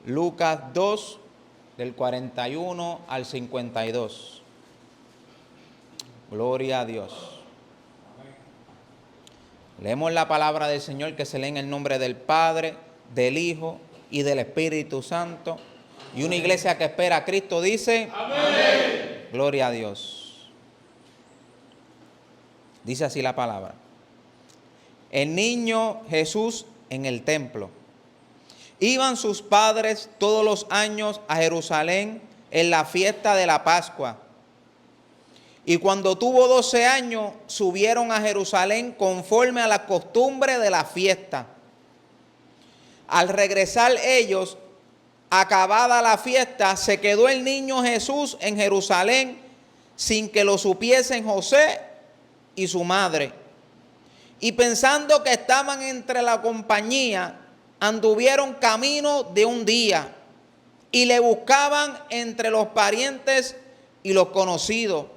Lucas 2, del 41 al 52. Gloria a Dios. Leemos la palabra del Señor que se lee en el nombre del Padre, del Hijo y del Espíritu Santo. Y una iglesia que espera a Cristo dice: amén. Gloria a Dios. Dice así la palabra. El niño Jesús en el templo. Iban sus padres todos los años a Jerusalén en la fiesta de la Pascua. Y cuando tuvo 12 años, subieron a Jerusalén conforme a la costumbre de la fiesta. Al regresar ellos, acabada la fiesta, se quedó el niño Jesús en Jerusalén sin que lo supiesen José y su madre. Y pensando que estaban entre la compañía, anduvieron camino de un día y le buscaban entre los parientes y los conocidos.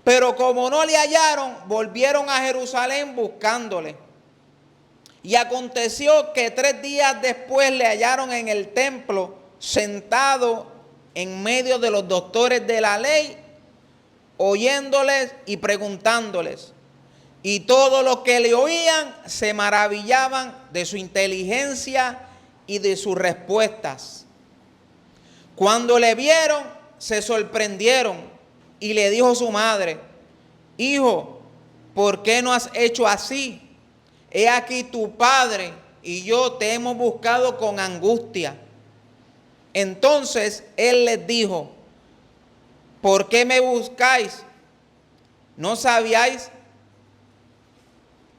Pero como no le hallaron, volvieron a Jerusalén buscándole. Y aconteció que 3 días después le hallaron en el templo, sentado en medio de los doctores de la ley, oyéndoles y preguntándoles. Y todos los que le oían se maravillaban de su inteligencia y de sus respuestas. Cuando le vieron, se sorprendieron y le dijo su madre: hijo, ¿por qué no has hecho así? He aquí tu padre y yo te hemos buscado con angustia. Entonces él les dijo: ¿por qué me buscáis? ¿No sabíais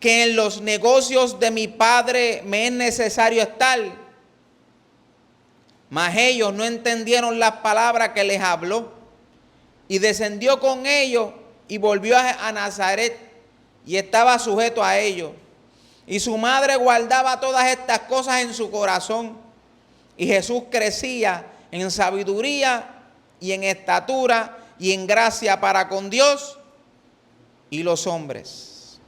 que en los negocios de mi padre me es necesario estar? Mas ellos no entendieron las palabras que les habló. Y descendió con ellos y volvió a Nazaret y estaba sujeto a ellos. Y su madre guardaba todas estas cosas en su corazón. Y Jesús crecía en sabiduría y en estatura y en gracia para con Dios y los hombres.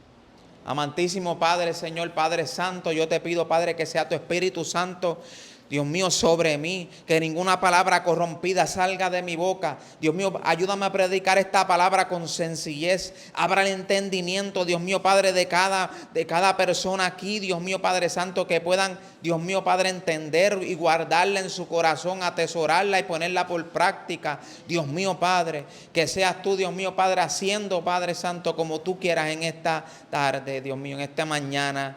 Amantísimo Padre, Señor, Padre Santo, yo te pido, Padre, que sea tu Espíritu Santo, Dios mío, sobre mí, que ninguna palabra corrompida salga de mi boca. Dios mío, ayúdame a predicar esta palabra con sencillez. Abra el entendimiento, Dios mío, Padre, de cada persona aquí, Dios mío, Padre Santo, que puedan, Dios mío, Padre, entender y guardarla en su corazón, atesorarla y ponerla por práctica. Dios mío, Padre, que seas tú, Dios mío, Padre, haciendo, Padre Santo, como tú quieras en esta tarde, Dios mío, en esta mañana.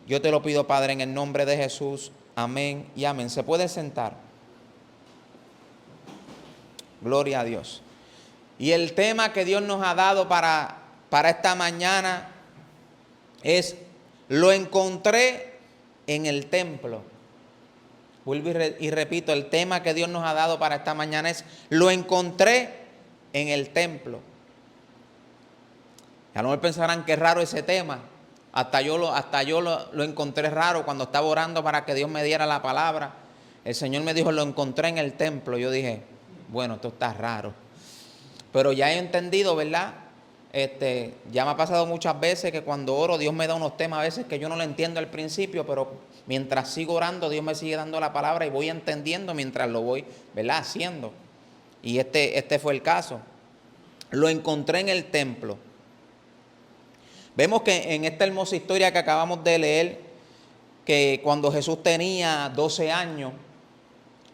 Yo te lo pido, Padre, en el nombre de Jesús. Amén y amén. Se puede sentar. Gloria a Dios. Y el tema que Dios nos ha dado para esta mañana es: lo encontré en el templo. Vuelvo y repito, el tema que Dios nos ha dado para esta mañana es: lo encontré en el templo. A lo mejor pensarán que es raro ese tema. Hasta yo lo encontré raro cuando estaba orando para que Dios me diera la palabra. El Señor me dijo: lo encontré en el templo. Yo dije: bueno, esto está raro. Pero ya he entendido, ¿verdad? Ya me ha pasado muchas veces que cuando oro, Dios me da unos temas a veces que yo no lo entiendo al principio, pero mientras sigo orando, Dios me sigue dando la palabra y voy entendiendo mientras lo voy, ¿verdad?, haciendo. Y este fue el caso. Lo encontré en el templo. Vemos que en esta hermosa historia que acabamos de leer, que cuando Jesús tenía 12 años,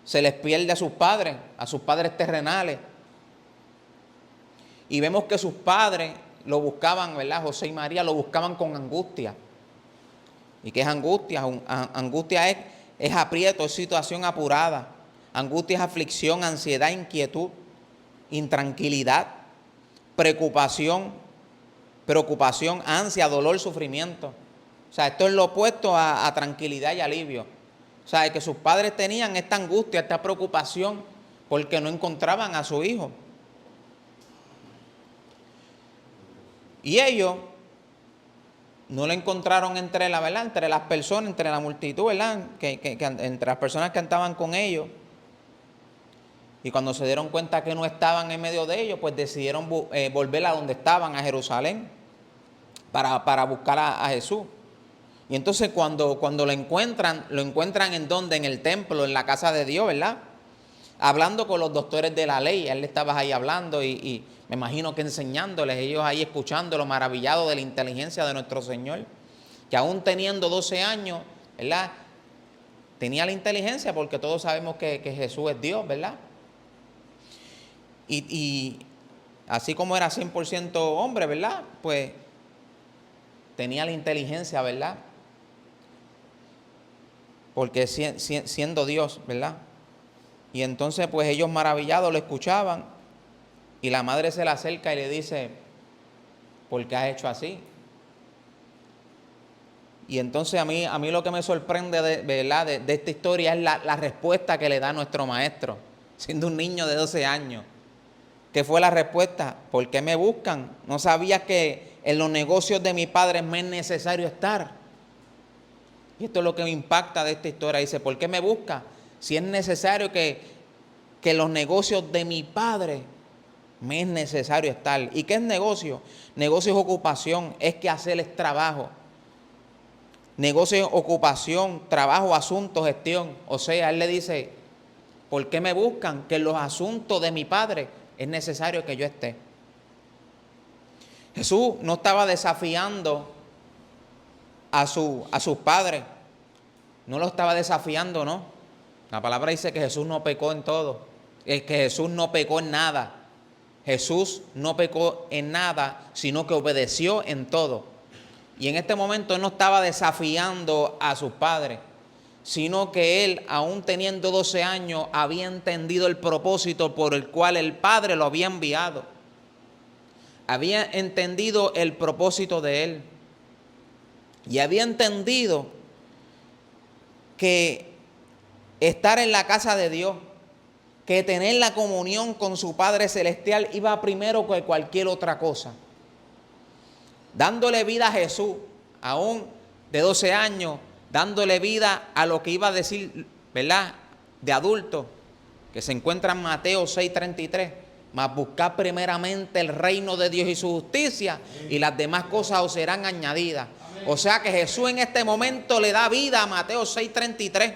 se les pierde a sus padres terrenales. Y vemos que sus padres lo buscaban, ¿verdad? José y María lo buscaban con angustia. ¿Y qué es angustia? Angustia es aprieto, es situación apurada. Angustia es aflicción, ansiedad, inquietud, intranquilidad, preocupación, ansia, dolor, sufrimiento. O sea, esto es lo opuesto a tranquilidad y alivio. O sea, que sus padres tenían esta angustia, esta preocupación, porque no encontraban a su hijo. Y ellos no lo encontraron entre las personas, entre la multitud, ¿verdad? Entre las personas que andaban con ellos. Y cuando se dieron cuenta que no estaban en medio de ellos, pues decidieron volver a donde estaban, a Jerusalén, para buscar a Jesús. Y entonces cuando lo encuentran ¿en dónde? En el templo, en la casa de Dios, ¿verdad? Hablando con los doctores de la ley. Él estaba ahí hablando y me imagino que enseñándoles, ellos ahí escuchándolo, maravillados de la inteligencia de nuestro Señor, que aún teniendo 12 años, ¿verdad? Tenía la inteligencia, porque todos sabemos que Jesús es Dios, ¿verdad? Y así como era 100% hombre, ¿verdad? Pues tenía la inteligencia, ¿verdad? Porque siendo Dios, ¿verdad? Y entonces pues ellos maravillados lo escuchaban, y la madre se le acerca y le dice: ¿por qué has hecho así? Y entonces a mí lo que me sorprende ¿verdad? de esta historia es la respuesta que le da nuestro maestro, siendo un niño de 12 años. ¿Qué fue la respuesta? ¿Por qué me buscan? ¿No sabías que en los negocios de mi padre me es necesario estar? Y esto es lo que me impacta de esta historia. Dice: ¿por qué me busca? Si es necesario que en los negocios de mi padre me es necesario estar. ¿Y qué es negocio? Negocio es ocupación, es que hacer es trabajo. Negocio es ocupación, trabajo, asunto, gestión. O sea, él le dice: ¿por qué me buscan? Que en los asuntos de mi padre es necesario que yo esté. Jesús no estaba desafiando a sus padres. No lo estaba desafiando, no. La palabra dice que Jesús no pecó en todo. Es que Jesús no pecó en nada. Jesús no pecó en nada, sino que obedeció en todo. Y en este momento él no estaba desafiando a sus padres, sino que él, aún teniendo 12 años, había entendido el propósito por el cual el Padre lo había enviado. Había entendido el propósito de él. Y había entendido que estar en la casa de Dios, que tener la comunión con su Padre Celestial iba primero que cualquier otra cosa. Dándole vida a Jesús, aún de 12 años, dándole vida a lo que iba a decir, ¿verdad?, de adulto, que se encuentra en Mateo 6:33. Mas buscad primeramente el reino de Dios y su justicia, y las demás cosas os serán añadidas. O sea que Jesús en este momento le da vida a Mateo 6:33.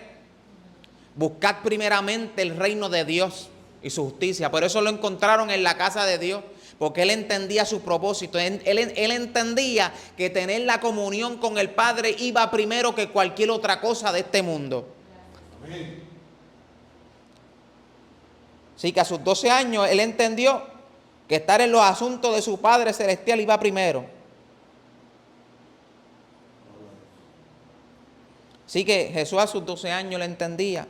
Buscad primeramente el reino de Dios y su justicia. Por eso lo encontraron en la casa de Dios, porque él entendía su propósito. Él entendía que tener la comunión con el Padre iba primero que cualquier otra cosa de este mundo. Amén. Así que a sus 12 años él entendió que estar en los asuntos de su Padre Celestial iba primero. Así que Jesús a sus 12 años le entendía.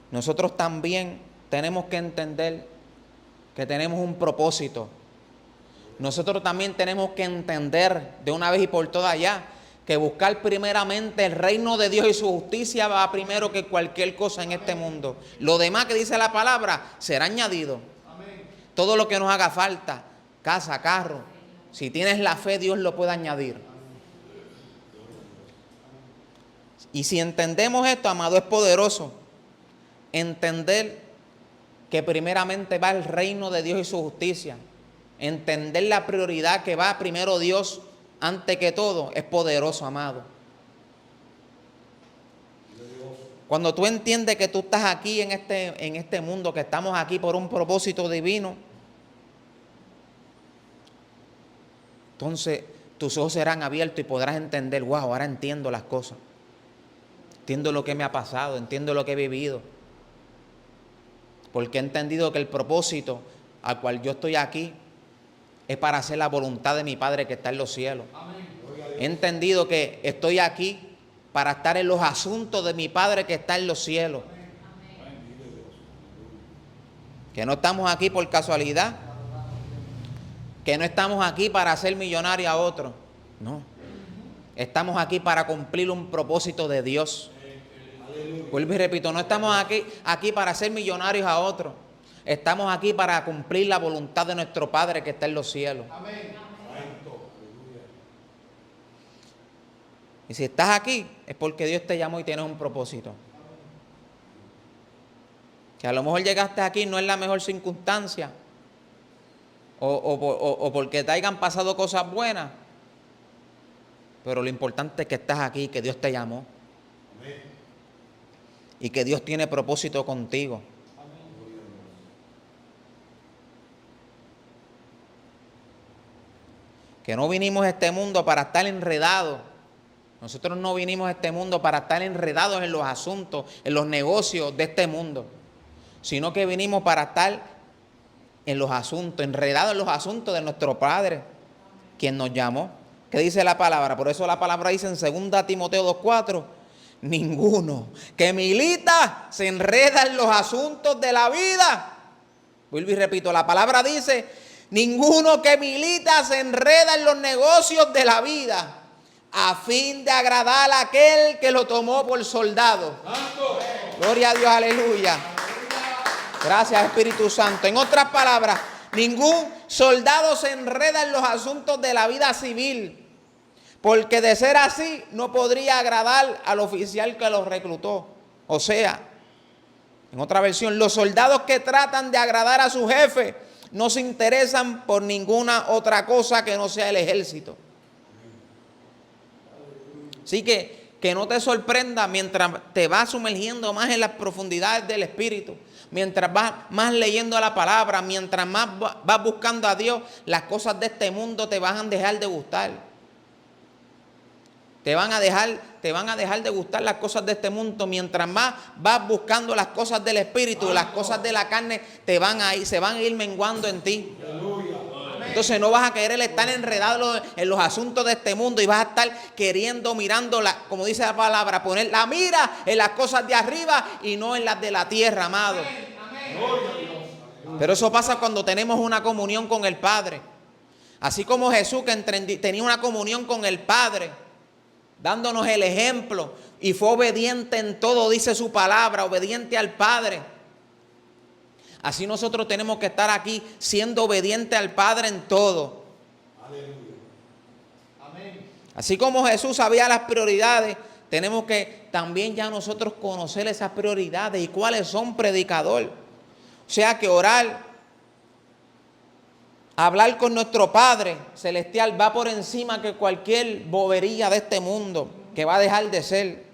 Nosotros también tenemos que entender que tenemos un propósito. Nosotros también tenemos que entender de una vez y por todas ya que buscar primeramente el reino de Dios y su justicia va primero que cualquier cosa en este mundo. Lo demás que dice la palabra será añadido. Amén. Todo lo que nos haga falta, casa, carro, si tienes la fe, Dios lo puede añadir. Y si entendemos esto, amado, es poderoso entender que primeramente va el reino de Dios y su justicia. Entender la prioridad que va primero Dios antes que todo es poderoso, amado. Cuando tú entiendes que tú estás aquí en este mundo, que estamos aquí por un propósito divino, entonces tus ojos serán abiertos y podrás entender: wow, ahora entiendo las cosas. Entiendo lo que me ha pasado, entiendo lo que he vivido. Porque he entendido que el propósito al cual yo estoy aquí es para hacer la voluntad de mi Padre que está en los cielos. Amén. He entendido que estoy aquí para estar en los asuntos de mi Padre que está en los cielos. Amén. Que no estamos aquí por casualidad, que no estamos aquí para hacer millonario a otro. No, estamos aquí para cumplir un propósito de Dios. Vuelvo y repito, no estamos aquí para ser millonarios a otros. Estamos aquí para cumplir la voluntad de nuestro Padre que está en los cielos. Amén. Y si estás aquí es porque Dios te llamó y tienes un propósito. Que a lo mejor llegaste aquí no es la mejor circunstancia o porque te hayan pasado cosas buenas. Pero lo importante es que estás aquí, que Dios te llamó. Y que Dios tiene propósito contigo. Que no vinimos a este mundo para estar enredados. Nosotros no vinimos a este mundo para estar enredados en los asuntos, en los negocios de este mundo. Sino que vinimos para estar en los asuntos, enredados en los asuntos de nuestro Padre, quien nos llamó. ¿Qué dice la palabra? Por eso la palabra dice en 2 Timoteo 2:4, ninguno que milita se enreda en los asuntos de la vida. Vuelvo y repito, la palabra dice, ninguno que milita se enreda en los negocios de la vida, a fin de agradar a aquel que lo tomó por soldado. ¡Santo! Gloria a Dios, aleluya. Gracias, Espíritu Santo. En otras palabras, ningún soldado se enreda en los asuntos de la vida civil, porque de ser así no podría agradar al oficial que los reclutó. O sea, en otra versión, los soldados que tratan de agradar a su jefe no se interesan por ninguna otra cosa que no sea el ejército. Así que no te sorprenda mientras te vas sumergiendo más en las profundidades del Espíritu, mientras vas más leyendo la palabra, mientras más vas buscando a Dios, las cosas de este mundo te van a dejar de gustar. Te van a dejar de gustar las cosas de este mundo. Mientras más vas buscando las cosas del Espíritu, las cosas de la carne se van a ir menguando en ti. Entonces no vas a querer estar enredado en los asuntos de este mundo y vas a estar queriendo, mirando, como dice la palabra, poner la mira en las cosas de arriba y no en las de la tierra, amado. Pero eso pasa cuando tenemos una comunión con el Padre. Así como Jesús que tenía una comunión con el Padre, dándonos el ejemplo y fue obediente en todo, dice su palabra, obediente al Padre. Así nosotros tenemos que estar aquí siendo obedientes al Padre en todo. Aleluya. Amén. Así como Jesús sabía las prioridades, tenemos que también ya nosotros conocer esas prioridades y cuáles son, predicador. O sea que orar, hablar con nuestro Padre Celestial va por encima que cualquier bobería de este mundo que va a dejar de ser.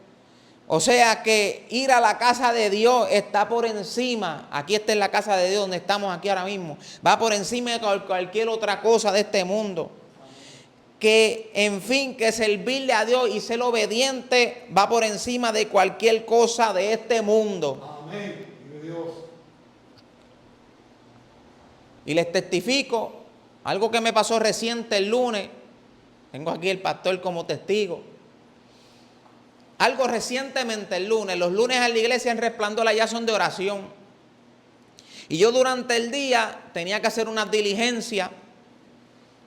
O sea que ir a la casa de Dios está por encima, aquí está en la casa de Dios donde estamos aquí ahora mismo, va por encima de cualquier otra cosa de este mundo. Que en fin, que servirle a Dios y ser obediente va por encima de cualquier cosa de este mundo. Amén. Dios. Y les testifico algo que me pasó reciente el lunes. Tengo aquí el pastor como testigo. Algo recientemente el lunes. Los lunes en la iglesia en Resplandor allá son de oración. Y yo durante el día tenía que hacer una diligencia.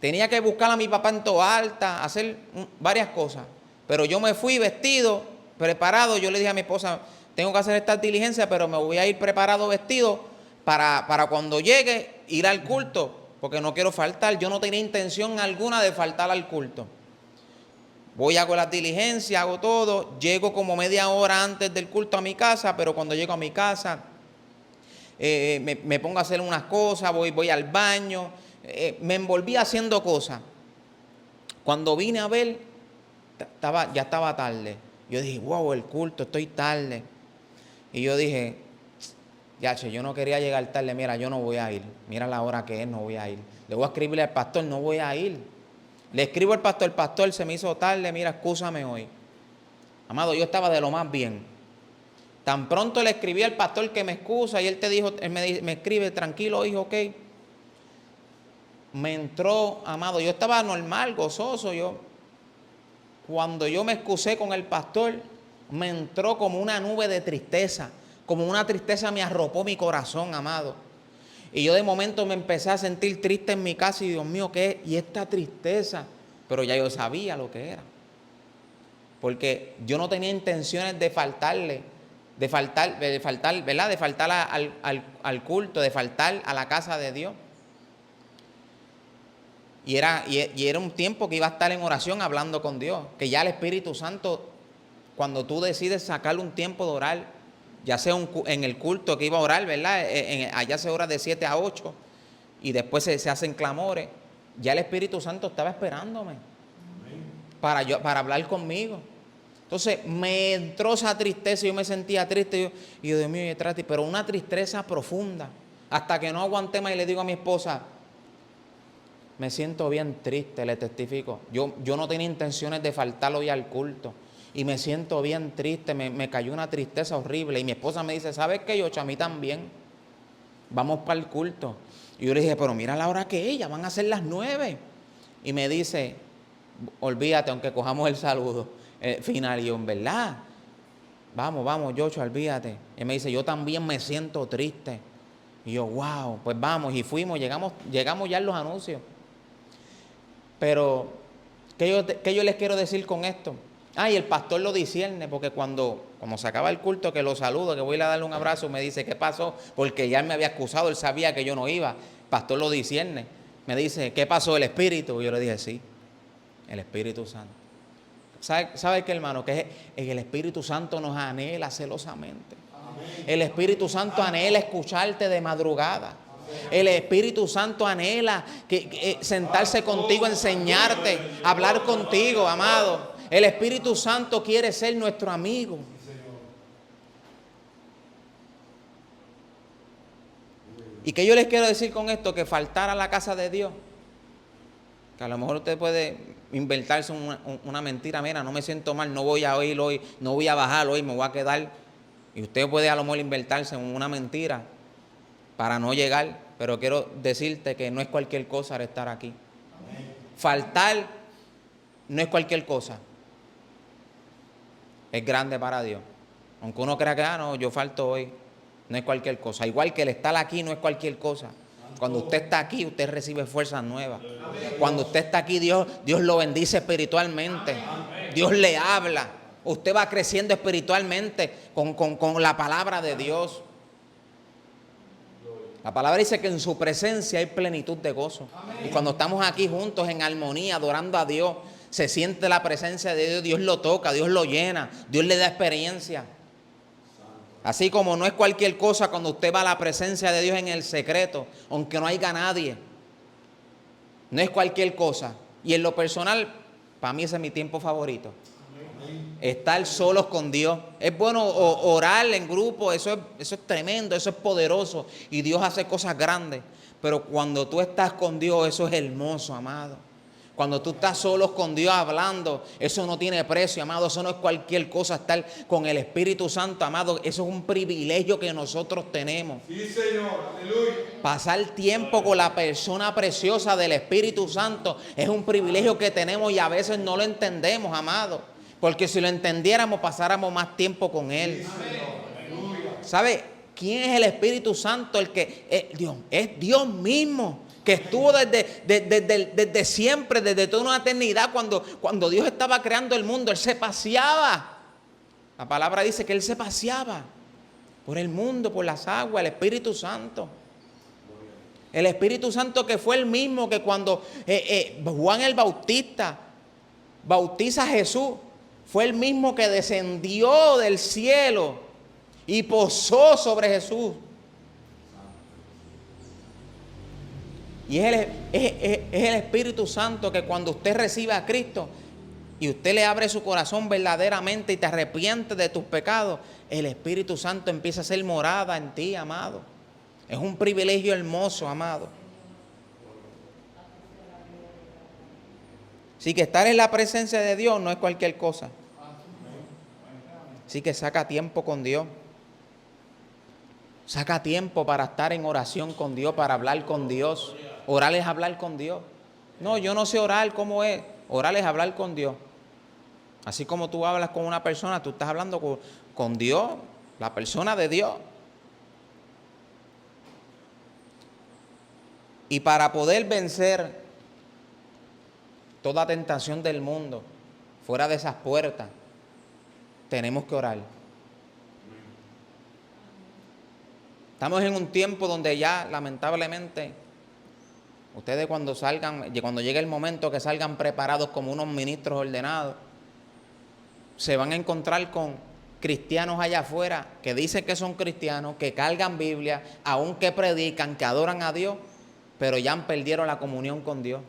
Tenía que buscar a mi papá en Toa Alta, hacer varias cosas. Pero yo me fui vestido, preparado. Yo le dije a mi esposa, tengo que hacer esta diligencia, pero me voy a ir preparado, vestido, para cuando llegue ir al culto. Porque no quiero faltar. Yo no tenía intención alguna de faltar al culto. Voy, hago las diligencias, hago todo. Llego como media hora antes del culto a mi casa, pero cuando llego a mi casa, me pongo a hacer unas cosas, voy al baño. Me envolví haciendo cosas. Cuando vine a ver, ya estaba tarde. Yo dije, wow, el culto, estoy tarde. Y yo dije, yo no quería llegar tarde, mira, yo no voy a ir. Mira la hora que es, no voy a ir. Le voy a escribirle al pastor, no voy a ir. Le escribo al pastor, el pastor se me hizo tarde, mira, excúsame hoy. Amado, yo estaba de lo más bien. Tan pronto le escribí al pastor que me excusa y él me escribe, tranquilo, hijo, ok. Me entró, amado, yo estaba normal, gozoso, cuando yo me excusé con el pastor, me entró como una nube de tristeza, como una tristeza me arropó mi corazón, amado. Y yo de momento me empecé a sentir triste en mi casa y Dios mío, ¿qué es? Y esta tristeza, pero ya yo sabía lo que era. Porque yo no tenía intenciones de faltarle, ¿verdad? De faltar al culto, de faltar a la casa de Dios. Y era un tiempo que iba a estar en oración hablando con Dios. Que ya el Espíritu Santo, cuando tú decides sacarle un tiempo de orar, ya sea en el culto que iba a orar, ¿verdad? Allá se ora de 7 a 8 y después se hacen clamores. Ya el Espíritu Santo estaba esperándome. para hablar conmigo. Entonces me entró esa tristeza, yo me sentía triste, y yo, Dios mío, pero una tristeza profunda, hasta que no aguanté más y le digo a mi esposa, me siento bien triste, le testifico, yo no tenía intenciones de faltar hoy al culto, y me siento bien triste, me cayó una tristeza horrible, y mi esposa me dice, ¿sabes qué, Yocho? A mí también, vamos para el culto. Y yo le dije, pero mira la hora que es, ya van a ser las 9, y me dice, olvídate, aunque cojamos el saludo final. Y yo, en verdad, vamos, Yocho, olvídate. Y me dice, yo también me siento triste. Y yo, wow, pues vamos. Y fuimos, llegamos ya en los anuncios. Pero, ¿qué yo les quiero decir con esto? Y el pastor lo discierne, porque cuando se acaba el culto, que lo saludo, que voy a darle un abrazo, me dice, ¿qué pasó? Porque ya él me había excusado, él sabía que yo no iba. El pastor lo discierne. Me dice, ¿qué pasó? ¿El Espíritu? Y yo le dije, sí, el Espíritu Santo. ¿Sabe qué, hermano? Que el Espíritu Santo nos anhela celosamente. Amén. El Espíritu Santo anhela escucharte de madrugada. El Espíritu Santo anhela sentarse contigo, enseñarte, hablar contigo, amado. El Espíritu Santo quiere ser nuestro amigo. ¿Y qué yo les quiero decir con esto? Que faltar a la casa de Dios, que a lo mejor usted puede inventarse una mentira, mira, no me siento mal, no voy a oír hoy, no voy a bajar hoy, me voy a quedar. Y usted puede a lo mejor inventarse una mentira para no llegar, pero quiero decirte que no es cualquier cosa al estar aquí. Amén. Faltar no es cualquier cosa. Es grande para Dios. Aunque uno crea que, no, yo falto hoy, no es cualquier cosa. Igual que el estar aquí no es cualquier cosa. Cuando usted está aquí, usted recibe fuerzas nuevas. Cuando usted está aquí, Dios lo bendice espiritualmente. Dios le habla. Usted va creciendo espiritualmente con la palabra de Dios. La palabra dice que en su presencia hay plenitud de gozo. Y cuando estamos aquí juntos en armonía, adorando a Dios, se siente la presencia de Dios. Dios lo toca, Dios lo llena, Dios le da experiencia. Así como no es cualquier cosa cuando usted va a la presencia de Dios en el secreto, aunque no haya nadie. No es cualquier cosa. Y en lo personal, para mí ese es mi tiempo favorito. Amén. Estar solos con Dios. Es bueno orar en grupo, eso es tremendo, eso es poderoso. Y Dios hace cosas grandes. Pero cuando tú estás con Dios, eso es hermoso, amado. Cuando tú estás solos con Dios hablando, eso no tiene precio, amado. Eso no es cualquier cosa, estar con el Espíritu Santo, amado. Eso es un privilegio que nosotros tenemos. Sí, Señor. Aleluya. Pasar tiempo con la persona preciosa del Espíritu Santo es un privilegio que tenemos y a veces no lo entendemos, amado. Porque si lo entendiéramos, pasáramos más tiempo con Él. Sí, ¿sabe quién es el Espíritu Santo? El que es Dios mismo. Que estuvo desde siempre, desde toda una eternidad, cuando Dios estaba creando el mundo, Él se paseaba. La palabra dice que Él se paseaba por el mundo, por las aguas, el Espíritu Santo. El Espíritu Santo que fue el mismo que cuando Juan el Bautista bautiza a Jesús, fue el mismo que descendió del cielo y posó sobre Jesús. Y es el Espíritu Santo que cuando usted recibe a Cristo y usted le abre su corazón verdaderamente y te arrepiente de tus pecados, el Espíritu Santo empieza a ser morada en ti, amado. Es un privilegio hermoso, amado. Así que estar en la presencia de Dios no es cualquier cosa. Así que saca tiempo con Dios. Saca tiempo para estar en oración con Dios, para hablar con Dios. Orar es hablar con Dios. No, yo no sé orar, ¿cómo es? Orar es hablar con Dios. Así como tú hablas con una persona, tú estás hablando con Dios, la persona de Dios. Y para poder vencer toda tentación del mundo, fuera de esas puertas, tenemos que orar. Estamos en un tiempo donde ya, lamentablemente, ustedes cuando llegue el momento que salgan preparados como unos ministros ordenados, se van a encontrar con cristianos allá afuera que dicen que son cristianos, que cargan Biblia, aun que predican, que adoran a Dios, pero ya perdieron la comunión con Dios.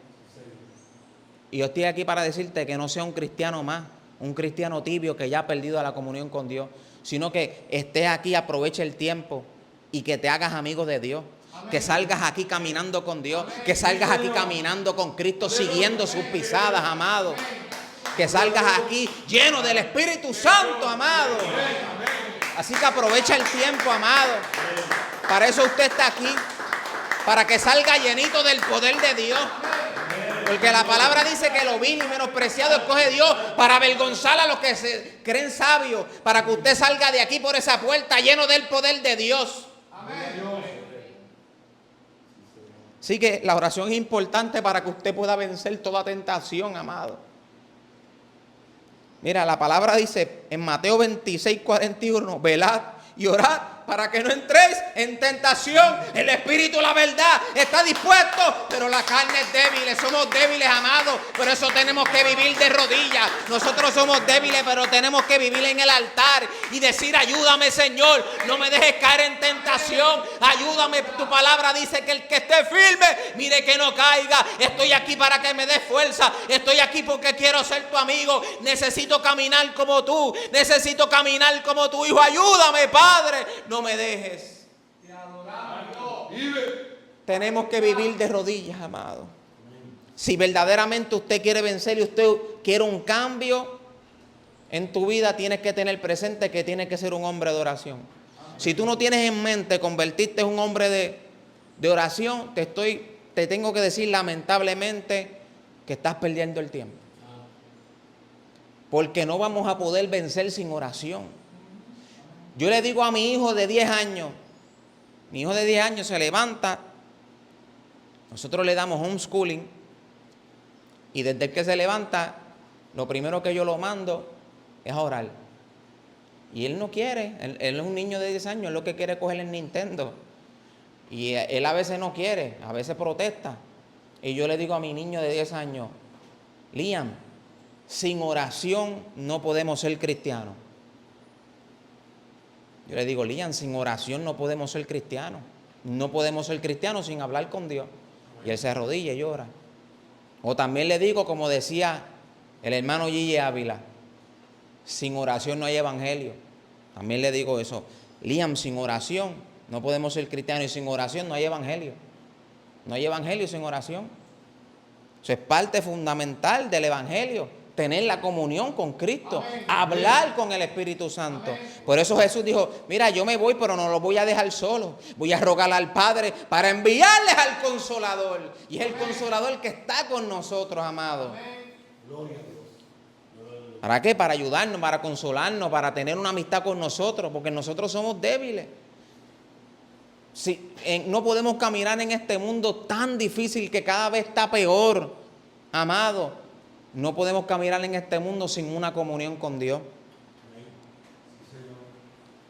Y yo estoy aquí para decirte que no sea un cristiano más, un cristiano tibio que ya ha perdido la comunión con Dios, sino que estés aquí, aproveche el tiempo y que te hagas amigo de Dios. Que salgas aquí caminando con Dios, que salgas aquí caminando con Cristo, siguiendo sus pisadas, amado. Que salgas aquí lleno del Espíritu Santo, amado. Así que aprovecha el tiempo, amado. Para eso usted está aquí, para que salga llenito del poder de Dios. Porque la palabra dice que lo vil y menospreciado escoge Dios para avergonzar a los que se creen sabios, para que usted salga de aquí por esa puerta lleno del poder de Dios. Así que la oración es importante para que usted pueda vencer toda tentación, amado. Mira, la palabra dice en Mateo 26:41, velad y orad para que no entréis en tentación. El Espíritu, la verdad, está dispuesto, pero la carne es débil. Somos débiles, amados. Por eso tenemos que vivir de rodillas. Nosotros somos débiles, pero tenemos que vivir en el altar y decir: ayúdame, Señor, no me dejes caer en tentación. Ayúdame. Tu palabra dice que el que esté firme, mire que no caiga. Estoy aquí para que me des fuerza. Estoy aquí porque quiero ser tu amigo. Necesito caminar como tú. Necesito caminar como tu hijo. Ayúdame, Padre. No me dejes. Tenemos que vivir de rodillas, amado. Si verdaderamente usted quiere vencer y usted quiere un cambio en tu vida, tienes que tener presente que tienes que ser un hombre de oración. Si tú no tienes en mente convertirte en un hombre de oración, te tengo que decir lamentablemente que estás perdiendo el tiempo. Porque no vamos a poder vencer sin oración. Yo le digo a mi hijo de 10 años, mi hijo de 10 años se levanta, nosotros le damos homeschooling, y desde que se levanta, lo primero que yo lo mando es a orar. Y él no quiere, él es un niño de 10 años, él lo que quiere es coger el Nintendo. Y él a veces no quiere, a veces protesta. Y yo le digo a mi niño de 10 años, Liam, sin oración no podemos ser cristianos. Yo le digo, Liam, sin oración no podemos ser cristianos. No podemos ser cristianos sin hablar con Dios. Y él se arrodilla y llora. O también le digo, como decía el hermano Gigi Ávila, sin oración no hay evangelio. También le digo eso. Liam, sin oración no podemos ser cristianos, y sin oración no hay evangelio. No hay evangelio sin oración. Eso es parte fundamental del evangelio. Tener la comunión con Cristo. Amén. Hablar con el Espíritu Santo. Amén. Por eso Jesús dijo, mira, yo me voy, pero no los voy a dejar solos. Voy a rogar al Padre para enviarles al Consolador. Y es el Consolador que está con nosotros, amados. ¿Para qué? Para ayudarnos, para consolarnos, para tener una amistad con nosotros, porque nosotros somos débiles. No podemos caminar en este mundo tan difícil que cada vez está peor, amado. No podemos caminar en este mundo sin una comunión con Dios.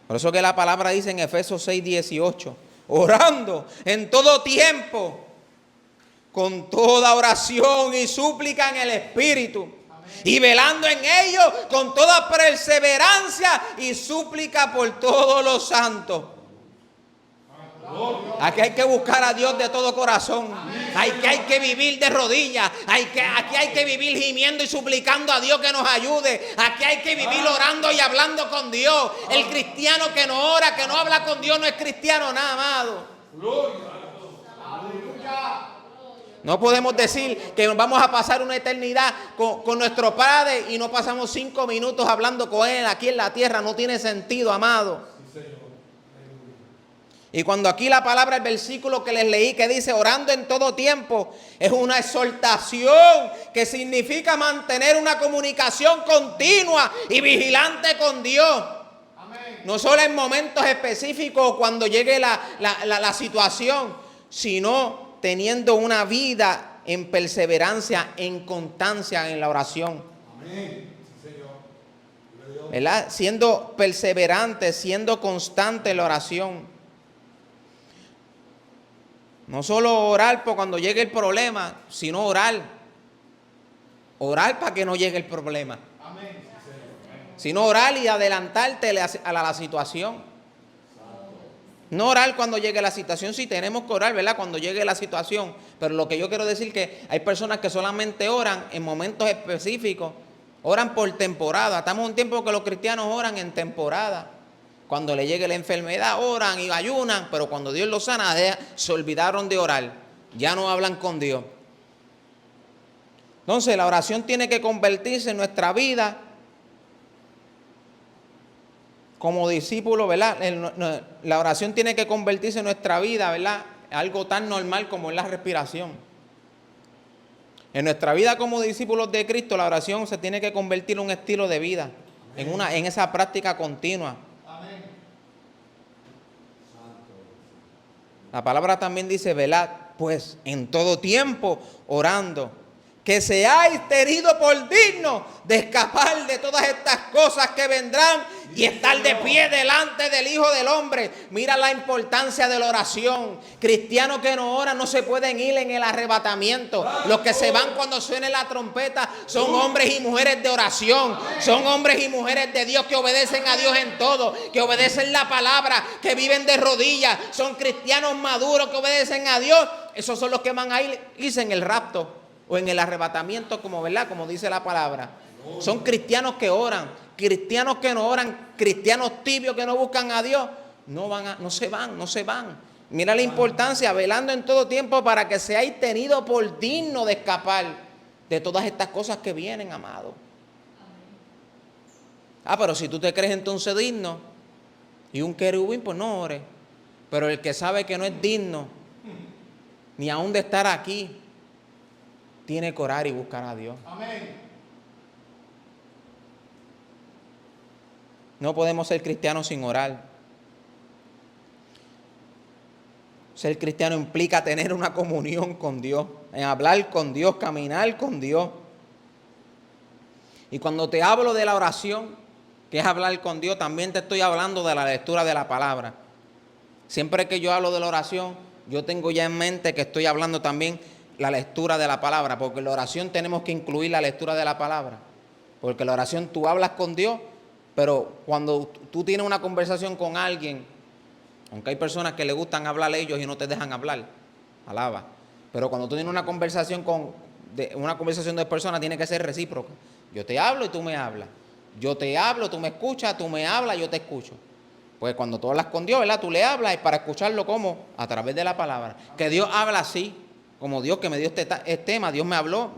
Por eso que la palabra dice en Efesios 6:18, orando en todo tiempo, con toda oración y súplica en el Espíritu, y velando en ello con toda perseverancia y súplica por todos los santos. Aquí hay que buscar a Dios de todo corazón. Hay que vivir de rodillas. Aquí hay que vivir gimiendo y suplicando a Dios que nos ayude. Aquí hay que vivir orando y hablando con Dios. El cristiano que no ora, que no habla con Dios, no es cristiano nada, amado. No podemos decir que vamos a pasar una eternidad con nuestro Padre y no pasamos 5 minutos hablando con Él aquí en la tierra. No tiene sentido, amado. Y cuando aquí la palabra, el versículo que les leí que dice orando en todo tiempo, es una exhortación que significa mantener una comunicación continua y vigilante con Dios. Amén. No solo en momentos específicos cuando llegue la situación, sino teniendo una vida en perseverancia, en constancia en la oración. Amén. ¿Verdad? Siendo perseverante, siendo constante en la oración. No solo orar por cuando llegue el problema, sino orar. Orar para que no llegue el problema. Amén. Sino orar y adelantarte a la situación. No orar cuando llegue la situación, sí tenemos que orar, ¿verdad? Cuando llegue la situación. Pero lo que yo quiero decir que hay personas que solamente oran en momentos específicos, oran por temporada. Estamos en un tiempo que los cristianos oran en temporada. Cuando le llegue la enfermedad, oran y ayunan, pero cuando Dios los sana, se olvidaron de orar. Ya no hablan con Dios. Entonces, la oración tiene que convertirse en nuestra vida como discípulos, ¿verdad? La oración tiene que convertirse en nuestra vida, ¿verdad? Algo tan normal como es la respiración. En nuestra vida como discípulos de Cristo, la oración se tiene que convertir en un estilo de vida, en esa práctica continua. Amén. La palabra también dice, velad, pues, en todo tiempo orando, que seáis tenidos por dignos de escapar de todas estas cosas que vendrán y estar de pie delante del Hijo del Hombre. Mira la importancia de la oración. Cristianos que no oran no se pueden ir en el arrebatamiento. Los que se van cuando suene la trompeta son hombres y mujeres de oración. Son hombres y mujeres de Dios que obedecen a Dios en todo, que obedecen la palabra, que viven de rodillas. Son cristianos maduros que obedecen a Dios. Esos son los que van a irse en el rapto o en el arrebatamiento, como, ¿verdad? Como dice la palabra. Son cristianos que oran. Cristianos que no oran, cristianos tibios que no buscan a Dios, no se van. Mira la importancia, velando en todo tiempo para que seáis tenidos por dignos de escapar de todas estas cosas que vienen, amado. Pero si tú te crees entonces digno y un querubín, pues no ores. Pero el que sabe que no es digno ni aún de estar aquí, tiene que orar y buscar a Dios. Amén. No podemos ser cristianos sin orar. Ser cristiano implica tener una comunión con Dios, en hablar con Dios, caminar con Dios. Y cuando te hablo de la oración, que es hablar con Dios, también te estoy hablando de la lectura de la palabra. Siempre que yo hablo de la oración, yo tengo ya en mente que estoy hablando también la lectura de la palabra, porque en la oración tenemos que incluir la lectura de la palabra. Porque en la oración tú hablas con Dios, pero cuando tú tienes una conversación con alguien, aunque hay personas que le gustan hablar ellos y no te dejan hablar, alaba. Pero cuando tú tienes una conversación de personas, tiene que ser recíproca. Yo te hablo y tú me hablas. Yo te hablo, tú me escuchas, tú me hablas, yo te escucho. Pues cuando tú hablas con Dios, ¿verdad? Tú le hablas y para escucharlo, ¿cómo? A través de la palabra. Que Dios habla así, como Dios que me dio este tema. Dios me habló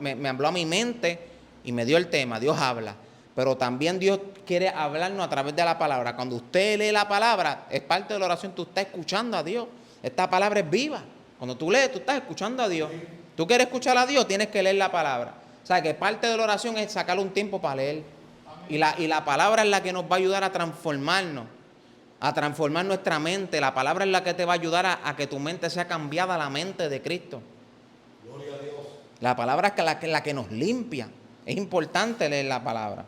a mi mente y me dio el tema. Dios habla. Pero también Dios quiere hablarnos a través de la palabra. Cuando usted lee la palabra, es parte de la oración, tú estás escuchando a Dios. Esta palabra es viva. Cuando tú lees, tú estás escuchando a Dios. Tú quieres escuchar a Dios, tienes que leer la palabra. O sea, que parte de la oración es sacar un tiempo para leer. Y la palabra es la que nos va a ayudar a transformarnos, a transformar nuestra mente. La palabra es la que te va a ayudar a que tu mente sea cambiada a la mente de Cristo. Gloria a Dios. La palabra es la que nos limpia. Es importante leer la palabra.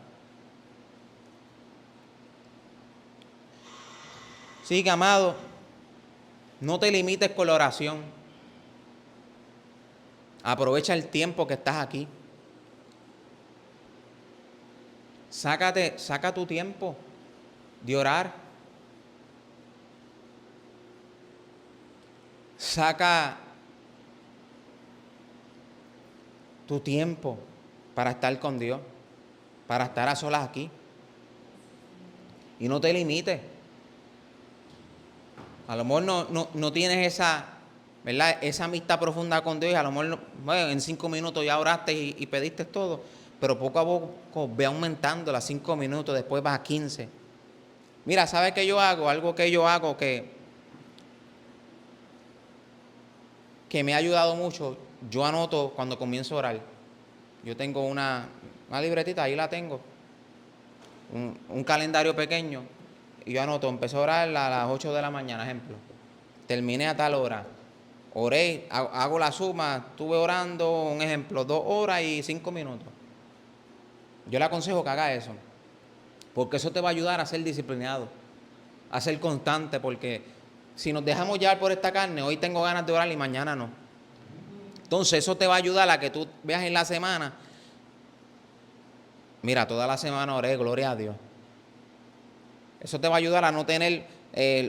Sigue, amado, no te limites con la oración. Aprovecha el tiempo que estás aquí. Saca tu tiempo de orar. Saca tu tiempo para estar con Dios, para estar a solas aquí. Y no te limites. A lo mejor no tienes esa, ¿verdad? Esa amistad profunda con Dios. Y a lo mejor en 5 minutos ya oraste y pediste todo. Pero poco a poco ve aumentando las 5 minutos, después vas a 15. Mira, ¿sabes qué yo hago? Algo que yo hago que me ha ayudado mucho. Yo anoto cuando comienzo a orar. Yo tengo una libretita, ahí la tengo. Un calendario pequeño. Y yo anoto, empecé a orar a las 8 de la mañana, ejemplo. Terminé a tal hora. Oré, hago la suma, estuve orando, un ejemplo, 2 horas y 5 minutos. Yo le aconsejo que haga eso. Porque eso te va a ayudar a ser disciplinado, a ser constante. Porque si nos dejamos llevar por esta carne, hoy tengo ganas de orar y mañana no. Entonces eso te va a ayudar a que tú veas en la semana. Mira, toda la semana oré, gloria a Dios. Eso te va a ayudar a no tener,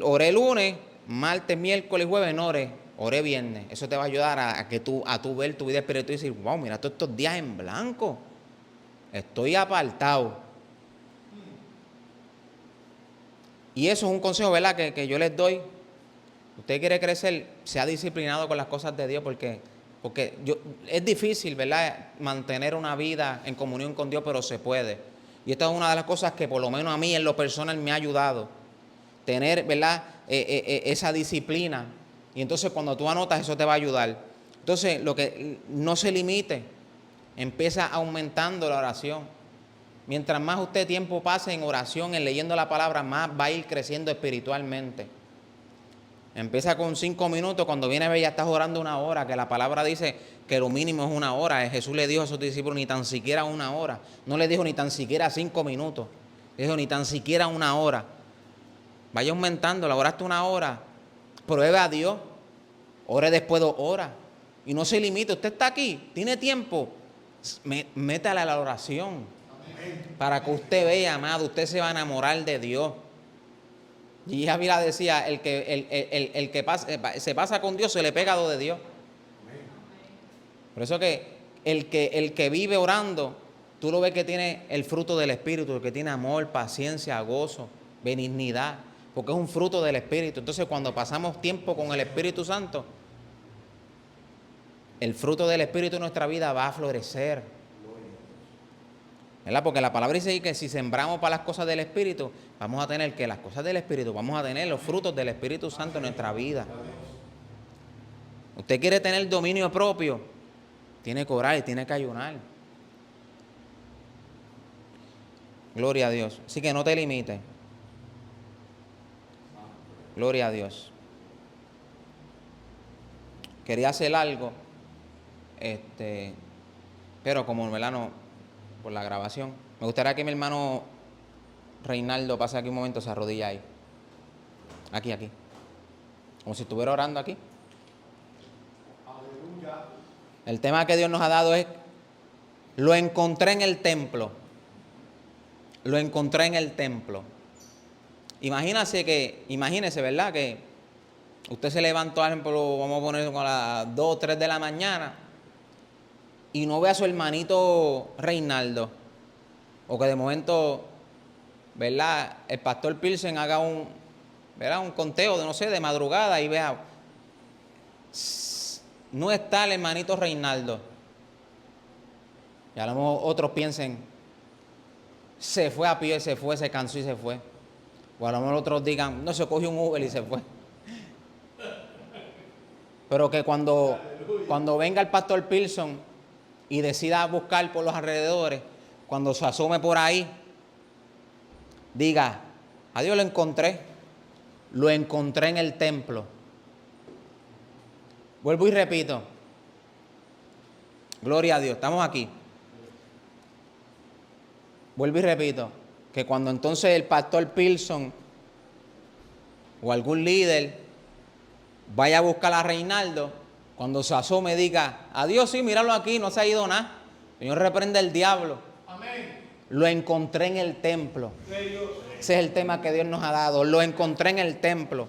oré el lunes martes, miércoles, jueves, no ore. Ore viernes. Eso te va a ayudar a que tú ver tu vida espiritual y decir, wow, mira todos estos días en blanco. Estoy apartado. Y eso es un consejo, ¿verdad? Que yo les doy. Usted quiere crecer, sea disciplinado con las cosas de Dios, porque es difícil, ¿verdad?, mantener una vida en comunión con Dios, pero se puede. Y esta es una de las cosas que por lo menos a mí en lo personal me ha ayudado. Tener, ¿verdad?, esa disciplina. Y entonces cuando tú anotas, eso te va a ayudar. Entonces, lo que no se limite, empieza aumentando la oración. Mientras más usted tiempo pase en oración, en leyendo la palabra, más va a ir creciendo espiritualmente. Empieza con 5 minutos, cuando viene a ver ya estás orando 1 hora, que la palabra dice que lo mínimo es 1 hora. Jesús le dijo a sus discípulos ni tan siquiera 1 hora. No le dijo ni tan siquiera 5 minutos. Le dijo ni tan siquiera 1 hora. Vaya aumentando, la oraste 1 hora. Pruebe a Dios. Ore después 2 horas. Y no se limite. Usted está aquí, tiene tiempo. Métale a la oración. Amén. Para que usted vea, amado, usted se va a enamorar de Dios. Y Javier decía, el que se pasa con Dios se le pega 2 de Dios. Por eso que el que vive orando, tú lo ves que tiene el fruto del Espíritu, que tiene amor, paciencia, gozo, benignidad, porque es un fruto del Espíritu. Entonces cuando pasamos tiempo con el Espíritu Santo, el fruto del Espíritu en nuestra vida va a florecer. ¿Verdad? Porque la palabra dice que si sembramos para las cosas del Espíritu, vamos a tener que las cosas del Espíritu, vamos a tener los frutos del Espíritu Santo en nuestra vida. Usted quiere tener dominio propio, tiene que orar y tiene que ayunar. Gloria a Dios. Así que no te limites. Gloria a Dios. Quería hacer algo, pero como no, por la grabación, me gustaría que mi hermano Reinaldo pase aquí un momento, se arrodilla ahí. Aquí. Como si estuviera orando aquí. Aleluya. El tema que Dios nos ha dado es, lo encontré en el templo. Lo encontré en el templo. Imagínese, ¿verdad? Que usted se levantó, por ejemplo, vamos a poner a las 2 o 3 de la mañana y no ve a su hermanito Reinaldo. O que de momento, ¿verdad?, el pastor Pilsen haga un conteo de madrugada y vea, no está el hermanito Reinaldo. Y a lo mejor otros piensen, se fue a pie, se cansó y se fue. O a lo mejor otros digan, no, se cogió un Uber y se fue. Pero que cuando venga el pastor Pilsen y decida buscar por los alrededores, cuando se asome por ahí, diga, a Dios lo encontré en el templo. Vuelvo y repito, gloria a Dios, estamos aquí. Vuelvo y repito, que cuando entonces el pastor Pilsen o algún líder vaya a buscar a Reinaldo, cuando se asome diga, adiós, sí, míralo aquí, no se ha ido nada. Señor, reprende el diablo. Amén. Lo encontré en el templo. Ese es el tema que Dios nos ha dado. Lo encontré en el templo.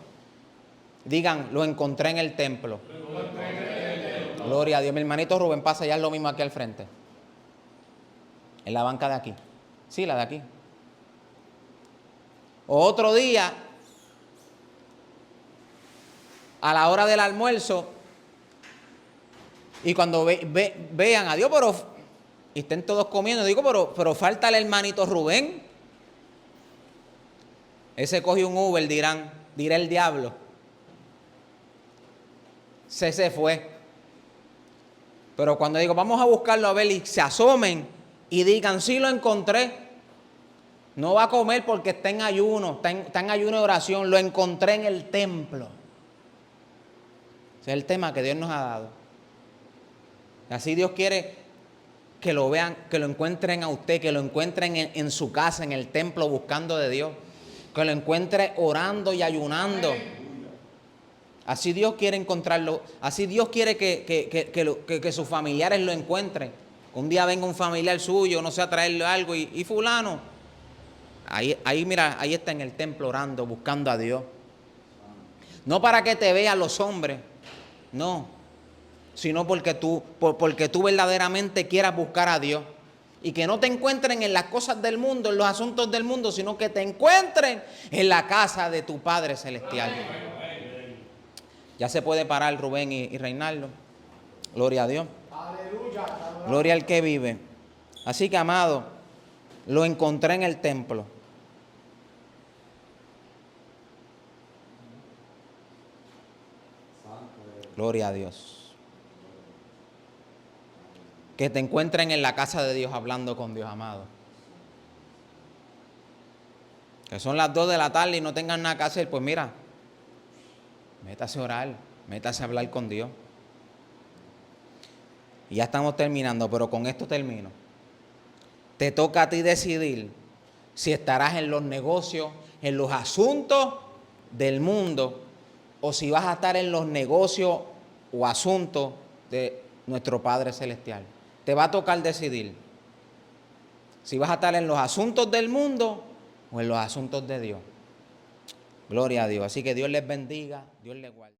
Digan, lo encontré en el templo. Gloria a Dios. Mi hermanito Rubén pasa ya lo mismo aquí al frente. En la banca de aquí. Sí, la de aquí. Otro día, a la hora del almuerzo, y cuando vean a Dios, y estén todos comiendo, digo, pero falta el hermanito Rubén. Ese coge un Uber, dirá el diablo. Se fue. Pero cuando digo, vamos a buscarlo a ver, y se asomen y digan, sí lo encontré, no va a comer porque está en ayuno, está en ayuno de oración, lo encontré en el templo. Ese es el tema que Dios nos ha dado. Así Dios quiere que lo vean, que lo encuentren a usted, que lo encuentren en su casa, en el templo, buscando de Dios. Que lo encuentre orando y ayunando. Así Dios quiere encontrarlo. Así Dios quiere que sus familiares lo encuentren. Un día venga un familiar suyo, no sé, a traerle algo y fulano. Ahí mira, ahí está en el templo orando, buscando a Dios. No para que te vean los hombres, no, sino porque tú verdaderamente quieras buscar a Dios. Y que no te encuentren en las cosas del mundo, en los asuntos del mundo, sino que te encuentren en la casa de tu Padre Celestial. Ya se puede parar Rubén y Reinaldo. Gloria a Dios. Gloria al que vive. Así que, amado, lo encontré en el templo. Gloria a Dios. Que te encuentren en la casa de Dios hablando con Dios, amado. Que son las 2 de la tarde y no tengan nada que hacer, pues mira, métase a orar, métase a hablar con Dios. Y ya estamos terminando, pero con esto termino. Te toca a ti decidir si estarás en los negocios, en los asuntos del mundo, o si vas a estar en los negocios o asuntos de nuestro Padre Celestial. Te va a tocar decidir si vas a estar en los asuntos del mundo o en los asuntos de Dios. Gloria a Dios. Así que Dios les bendiga, Dios les guarde.